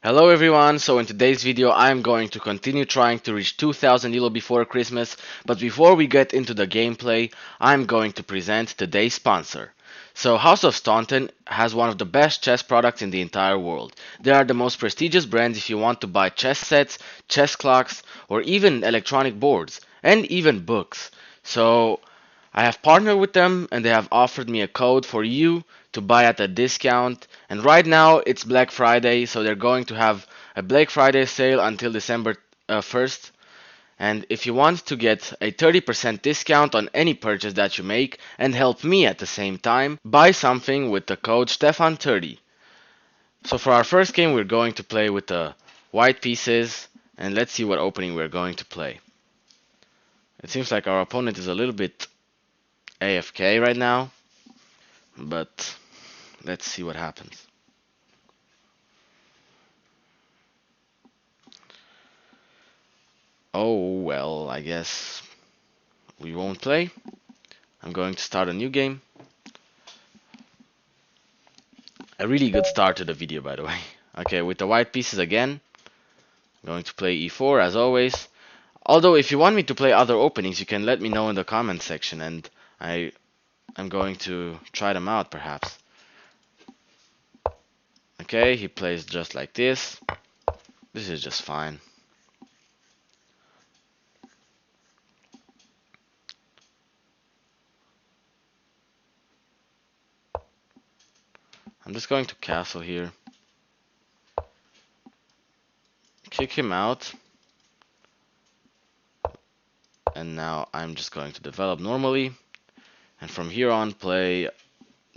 Hello everyone, so in today's video I'm going to continue trying to reach 2000 elo before Christmas, but before we get into the gameplay, I'm going to present today's sponsor. So House of Staunton has one of the best chess products in the entire world. They are the most prestigious brands if you want to buy chess sets, chess clocks, or even electronic boards, and even books. So I have partnered with them and they have offered me a code for you to buy at a discount. And right now it's Black Friday, so they're going to have a Black Friday sale until December 1st. And if you want to get a 30% discount on any purchase that you make and help me at the same time, buy something with the code Stefan30. So for our first game, we're going to play with the white pieces, and let's see what opening we're going to play. It seems like our opponent is a little bit AFK right now, but let's see what happens. Oh, well, I guess we won't play. I'm going to start a new game. A really good start to the video, by the way. Okay, with the white pieces again. I'm going to play e4 as always. Although, if you want me to play other openings, you can let me know in the comment section, and I'm going to try them out, perhaps. Okay, he plays just like this. This is just fine. I'm just going to castle here. Kick him out. And now I'm just going to develop normally. And from here on play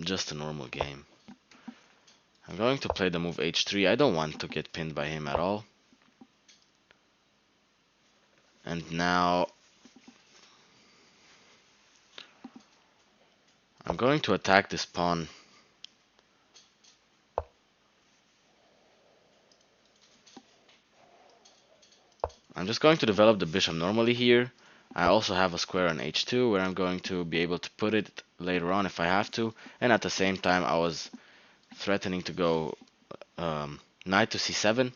just a normal game. I'm going to play the move h3. I don't want to get pinned by him at all. And now I'm going to attack this pawn. I'm just going to develop the bishop normally here. I also have a square on h2 where I'm going to be able to put it later on if I have to. And at the same time I was threatening to go knight to c7.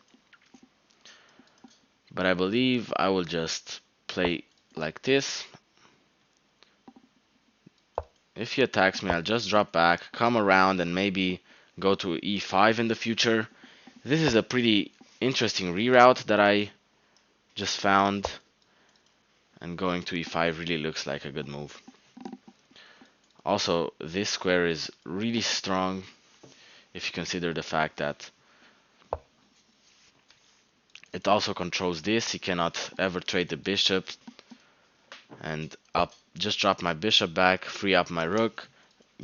But I believe I will just play like this. If he attacks me, I'll just drop back, come around, and maybe go to e5 in the future. This is a pretty interesting reroute that I just found, and going to e5 really looks like a good move. Also, this square is really strong if you consider the fact that it also controls this. He cannot ever trade the bishop, and I'll just drop my bishop back, free up my rook,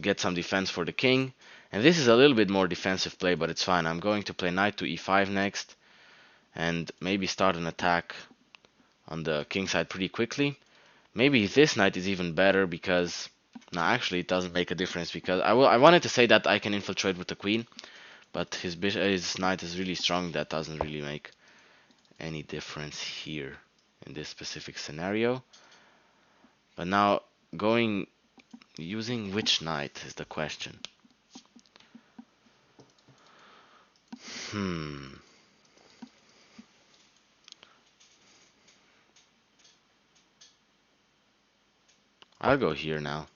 get some defense for the king. And this is a little bit more defensive play, but it's fine. I'm going to play knight to e5 next, and maybe start an attack on the king side pretty quickly. Maybe this knight is even better because... No, actually it doesn't make a difference because I wanted to say that I can infiltrate with the queen, but his knight is really strong. That doesn't really make any difference here in this specific scenario. But now using which knight is the question. I'll go here now.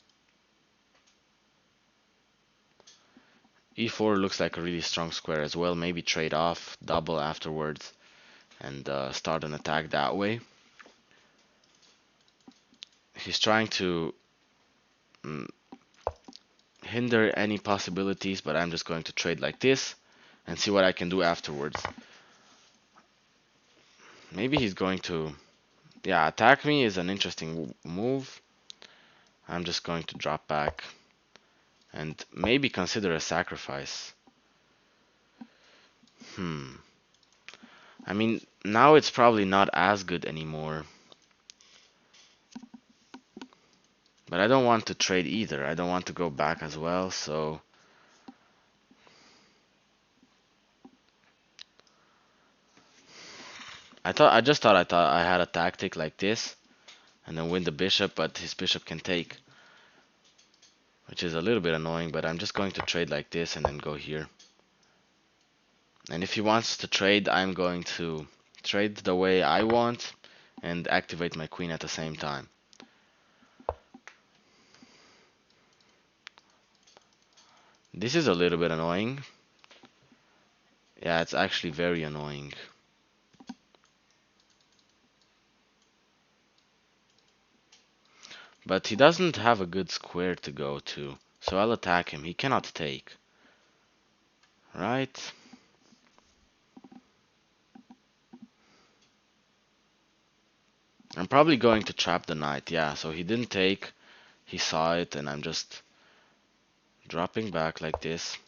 e4 looks like a really strong square as well. Maybe trade off, double afterwards, and start an attack that way. He's trying to hinder any possibilities, but I'm just going to trade like this and see what I can do afterwards. Maybe he's going to... Yeah, attack me is an interesting move. I'm just going to drop back and maybe consider a sacrifice. I mean, now it's probably not as good anymore. But I don't want to trade either. I don't want to go back as well, so... I just thought I had a tactic like this and then win the bishop, but his bishop can take, which is a little bit annoying, but I'm just going to trade like this and then go here. And if he wants to trade, I'm going to trade the way I want and activate my queen at the same time. This is a little bit annoying. Yeah, it's actually very annoying. But he doesn't have a good square to go to, so I'll attack him. He cannot take. Right? I'm probably going to trap the knight. Yeah, so he didn't take. He saw it, and I'm just dropping back like this.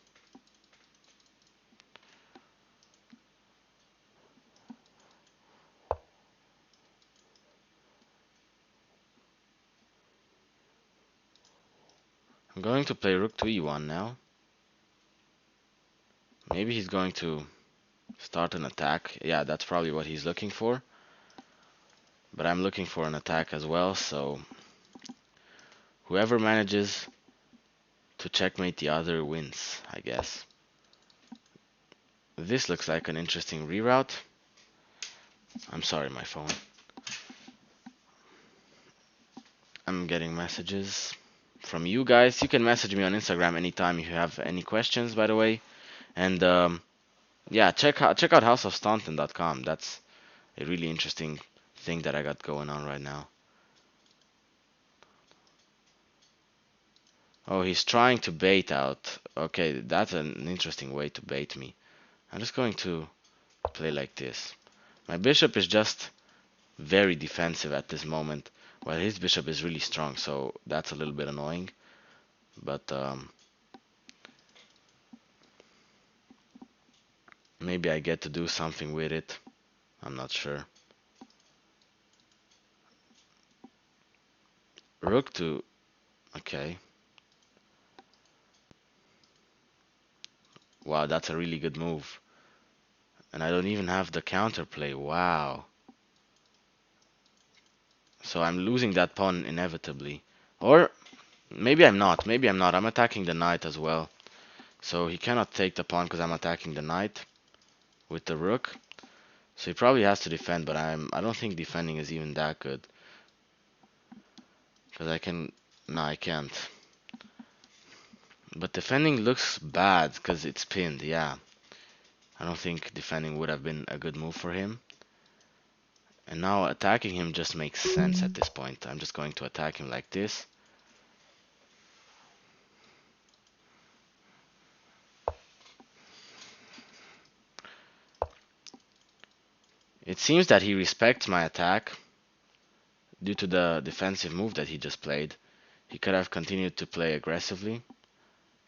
I'm going to play rook to e1 now. Maybe he's going to start an attack. Yeah, that's probably what he's looking for. But I'm looking for an attack as well, so whoever manages to checkmate the other wins, I guess. This looks like an interesting reroute. I'm sorry, my phone. I'm getting messages from you guys. You can message me on Instagram anytime if you have any questions, by the way. And yeah, check out houseofstaunton.com. That's a really interesting thing that I got going on right now. Oh, he's trying to bait out. Okay, that's an interesting way to bait me. I'm just going to play like this. My bishop is just very defensive at this moment, while his bishop is really strong, so that's a little bit annoying. But maybe I get to do something with it. I'm not sure. Rook to... Okay. Wow, that's a really good move. And I don't even have the counterplay. Wow. So I'm losing that pawn inevitably. Or maybe I'm not. Maybe I'm not. I'm attacking the knight as well. So he cannot take the pawn because I'm attacking the knight with the rook. So he probably has to defend, but I don't think defending is even that good. Because I can... No, I can't. But defending looks bad because it's pinned, yeah. I don't think defending would have been a good move for him. And now attacking him just makes sense at this point. I'm just going to attack him like this. It seems that he respects my attack due to the defensive move that he just played. He could have continued to play aggressively,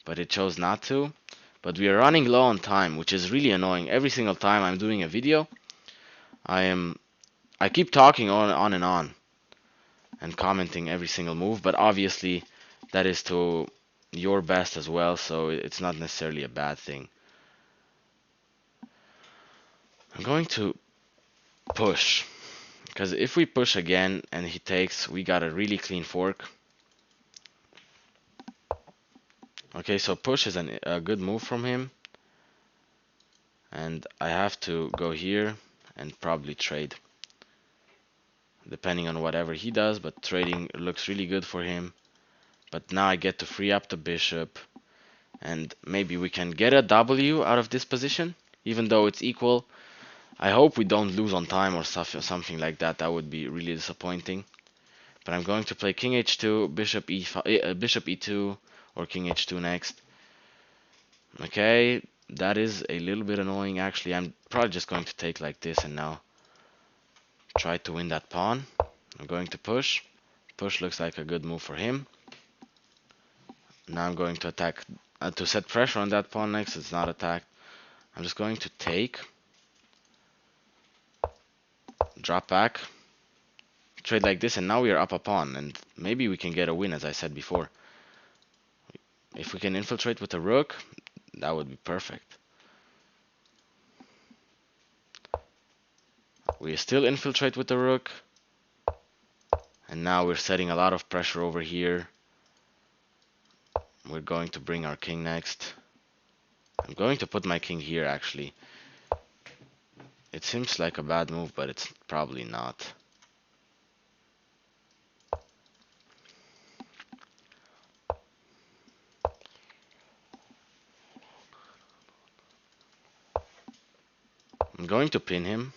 but it chose not to. But we are running low on time, which is really annoying. Every single time I'm doing a video, I keep talking on and on and commenting every single move, but obviously that is to your best as well, so it's not necessarily a bad thing. I'm going to push, because if we push again and he takes, we got a really clean fork. Okay, so push is a good move from him, and I have to go here and probably trade, depending on whatever he does, but trading looks really good for him. But now I get to free up the bishop, and maybe we can get a W out of this position, even though it's equal. I hope we don't lose on time or something like that. That would be really disappointing. But I'm going to play King H2, Bishop E5, Bishop E2, or King H2 next. Okay, that is a little bit annoying actually. I'm probably just going to take like this and now try to win that pawn. I'm going to push. Push looks like a good move for him. Now I'm going to attack to set pressure on that pawn next. It's not attacked. I'm just going to take, drop back, trade like this, and now we are up a pawn, and maybe we can get a win, as I said before. If we can infiltrate with a rook, that would be perfect. We still infiltrate with the rook, and now we're setting a lot of pressure over here. We're going to bring our king next. I'm going to put my king here actually, It seems like a bad move, but it's probably not. I'm going to pin him.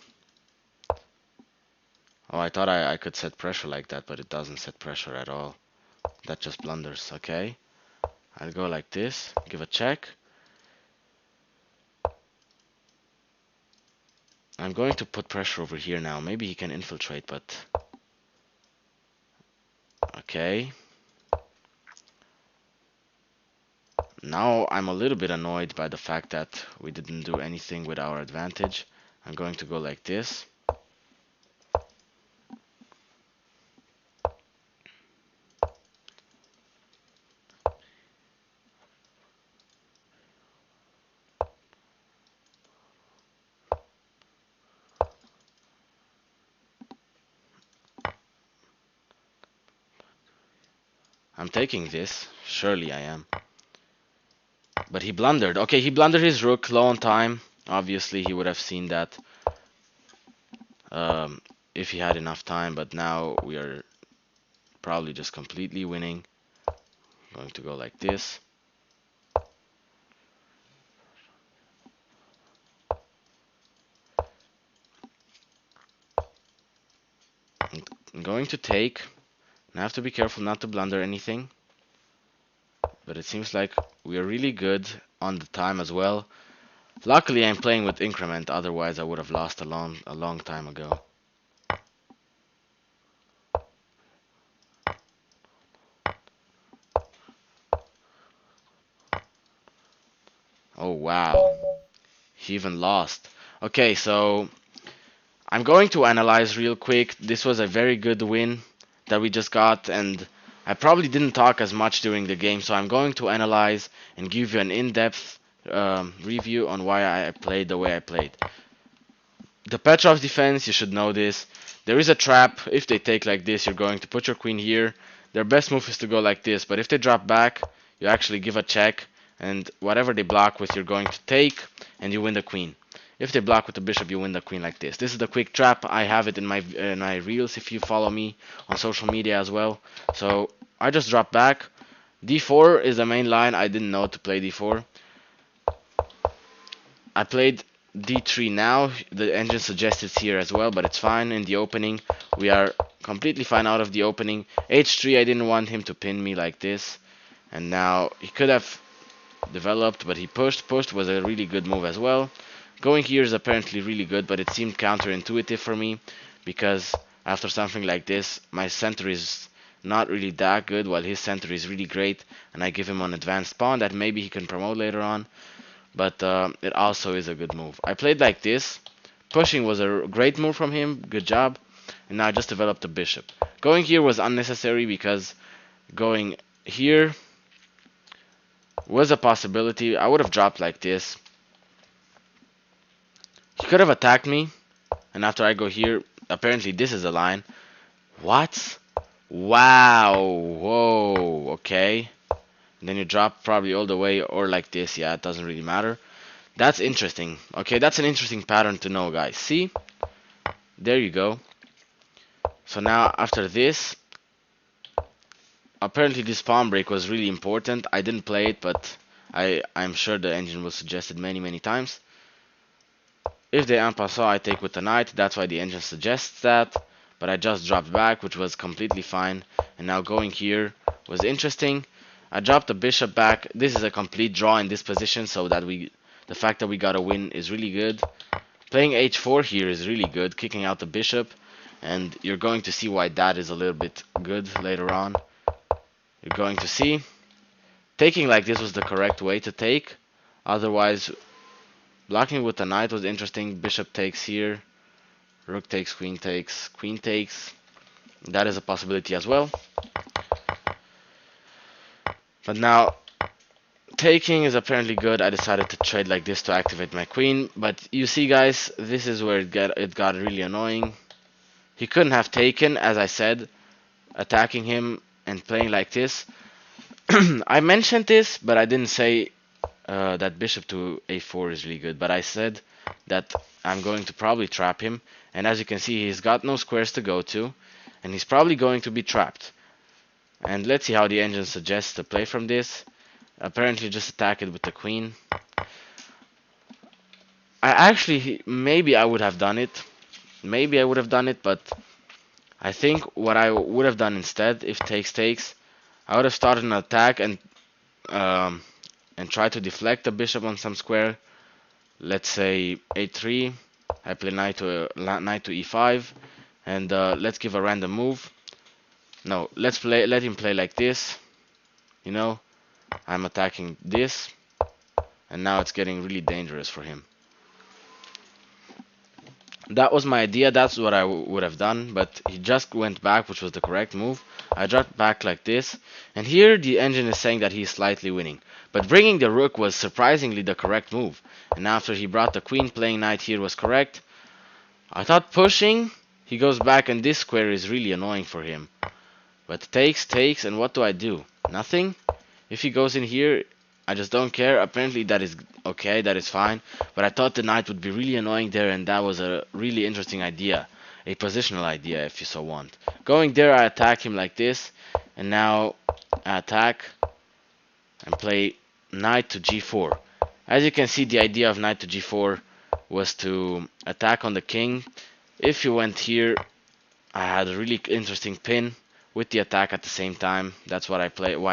Oh, I thought I could set pressure like that, but it doesn't set pressure at all. That just blunders. Okay. I'll go like this, give a check. I'm going to put pressure over here now. Maybe he can infiltrate, but... Okay. Now I'm a little bit annoyed by the fact that we didn't do anything with our advantage. I'm going to go like this. I'm taking this. Surely I am. But he blundered. Okay, he blundered his rook low on time. Obviously, he would have seen that um, if he had enough time. But now we are probably just completely winning. Going to go like this. I'm going to take. I have to be careful not to blunder anything. But it seems like we are really good on the time as well. Luckily, I'm playing with increment. Otherwise, I would have lost a long time ago. Oh wow, he even lost. Okay, so I'm going to analyze real quick. This was a very good win that we just got, and I probably didn't talk as much during the game, so I'm going to analyze and give you an in-depth review on why I played the way I played. The Petrov's defense, you should know this. There is a trap. If they take like this, you're going to put your queen here. Their best move is to go like this, but if they drop back, you actually give a check, and whatever they block with, you're going to take, and you win the queen. If they block with the bishop, you win the queen like this. This is the quick trap. I have it in my reels if you follow me on social media as well. So I just drop back. D4 is the main line. I didn't know to play D4. I played D3 now. The engine suggests it's here as well, but it's fine in the opening. We are completely fine out of the opening. H3, I didn't want him to pin me like this. And now he could have developed, but he pushed. Pushed was a really good move as well. Going here is apparently really good, but it seemed counterintuitive for me because after something like this, my center is not really that good, while his center is really great, and I give him an advanced pawn that maybe he can promote later on. But it also is a good move. I played like this. Pushing was a great move from him. Good job. And now I just developed a bishop. Going here was unnecessary because going here was a possibility. I would have dropped like this. He could have attacked me. And after I go here, apparently this is a line. What? Wow. Whoa. Okay. And then you drop probably all the way or like this. Yeah, it doesn't really matter. That's interesting. Okay, that's an interesting pattern to know, guys. See? There you go. So now, after this, apparently this pawn break was really important. I didn't play it, but I'm sure the engine will suggest it many times. If they en passant, I take with the knight. That's why the engine suggests that. But I just dropped back, which was completely fine. And now going here was interesting. I dropped the bishop back. This is a complete draw in this position, so that the fact that we got a win is really good. Playing h4 here is really good, kicking out the bishop, and you're going to see why that is a little bit good later on. You're going to see. Taking like this was the correct way to take. Otherwise, blocking with the knight was interesting. Bishop takes here. Rook takes, queen takes, queen takes. That is a possibility as well. But now, taking is apparently good. I decided to trade like this to activate my queen. But you see, guys, this is where it got really annoying. He couldn't have taken, as I said, attacking him and playing like this. I mentioned this, but I didn't say that bishop to a4 is really good. But I said that I'm going to probably trap him. And as you can see, he's got no squares to go to, and he's probably going to be trapped. And let's see how the engine suggests to play from this. Apparently just attack it with the queen. I actually, maybe I would have done it. Maybe I would have done it, but I think what I would have done instead, if takes, I would have started an attack um, and try to deflect the bishop on some square. Let's say a3. I play knight to e5, and let's give a random move. No, let him play like this. You know, I'm attacking this, and now it's getting really dangerous for him. That was my idea, that's what I would have done, but he just went back, which was the correct move. I dropped back like this, and here the engine is saying that he's slightly winning. But bringing the rook was surprisingly the correct move, and after he brought the queen, playing knight here was correct. I thought pushing, he goes back, and this square is really annoying for him. But takes, and what do I do? Nothing? If he goes in here, I just don't care. Apparently that is okay, that is fine. But I thought the knight would be really annoying there, and that was a really interesting idea. A positional idea, if you so want. Going there, I attack him like this, and now I attack and play knight to g4. As you can see, the idea of knight to g4 was to attack on the king. If you went here, I had a really interesting pin with the attack at the same time. That's why I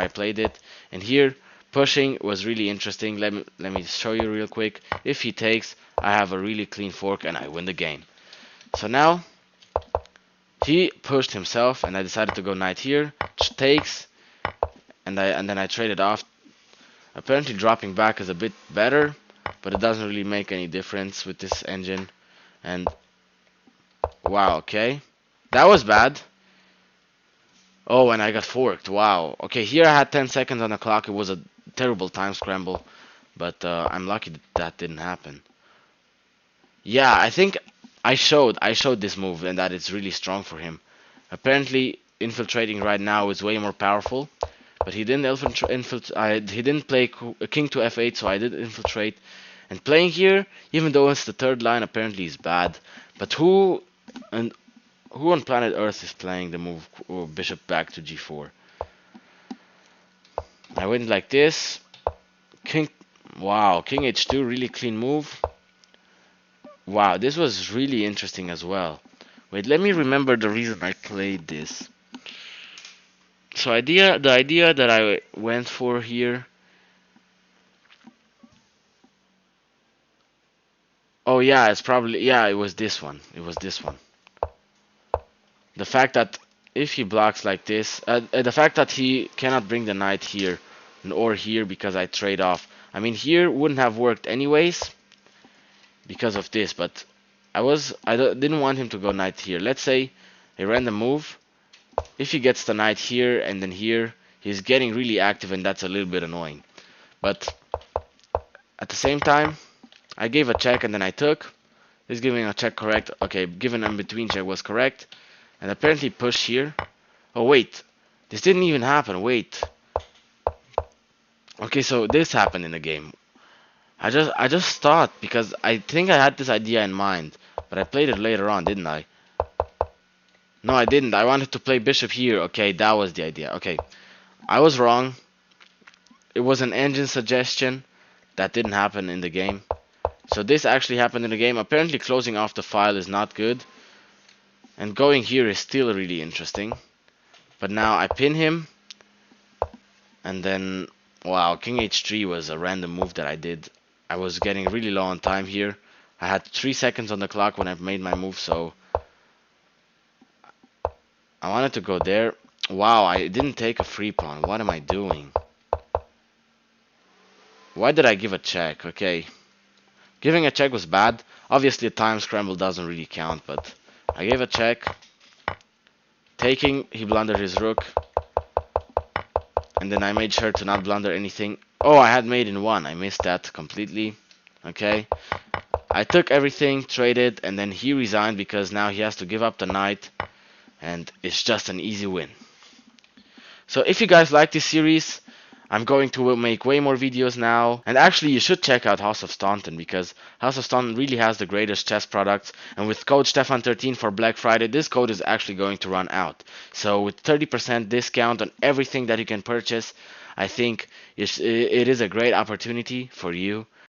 played it. And here, pushing was really interesting. Let me show you real quick. If he takes, I have a really clean fork and I win the game. So now he pushed himself, and I decided to go knight here. Takes, and then I traded off. Apparently dropping back is a bit better, but it doesn't really make any difference with this engine. And wow, okay, that was bad. Oh, and I got forked. Wow. Okay, here I had 10 seconds on the clock. It was a terrible time scramble, but I'm lucky that didn't happen. Yeah, I think I showed this move and that it's really strong for him. Apparently, infiltrating right now is way more powerful, but he didn't he didn't play king to f8, so I did infiltrate. And playing here, even though it's the third line, apparently is bad. But who on planet Earth is playing the move bishop back to g4? I went like this. Wow, king h2, really clean move. Wow, this was really interesting as well. Wait, let me remember the reason I played this. So the idea that I went for here. Oh yeah, it was this one. It was this one. The fact that if he blocks like this, the fact that he cannot bring the knight here or here because I trade off. I mean, here wouldn't have worked anyways because of this, but didn't want him to go knight here. Let's say a random move. If he gets the knight here and then here, he's getting really active, and that's a little bit annoying. But at the same time, I gave a check and then I took. He's giving a check correct. Okay, given in between check was correct. And apparently push here. Oh wait, this didn't even happen. Wait. Okay, so this happened in the game. I just thought, because I think I had this idea in mind, but I played it later on, didn't I? No, I didn't. I wanted to play bishop here. Okay, that was the idea. Okay, I was wrong. It was an engine suggestion. That didn't happen in the game. So this actually happened in the game. Apparently closing off the file is not good. And going here is still really interesting. But now I pin him. And then, wow, king h3 was a random move that I did. I was getting really low on time here. I had 3 seconds on the clock when I made my move, so I wanted to go there. Wow, I didn't take a free pawn. What am I doing? Why did I give a check? Okay. Giving a check was bad. Obviously a time scramble doesn't really count, but I gave a check. Taking, he blundered his rook. And then I made sure to not blunder anything. Oh, I had mate in 1. I missed that completely. Okay. I took everything, traded, and then he resigned because now he has to give up the knight. And it's just an easy win. So if you guys like this series, I'm going to make way more videos now. And actually, you should check out House of Staunton because House of Staunton really has the greatest chess products. And with code Stefan13 for Black Friday, this code is actually going to run out. So with 30% discount on everything that you can purchase, I think it is a great opportunity for you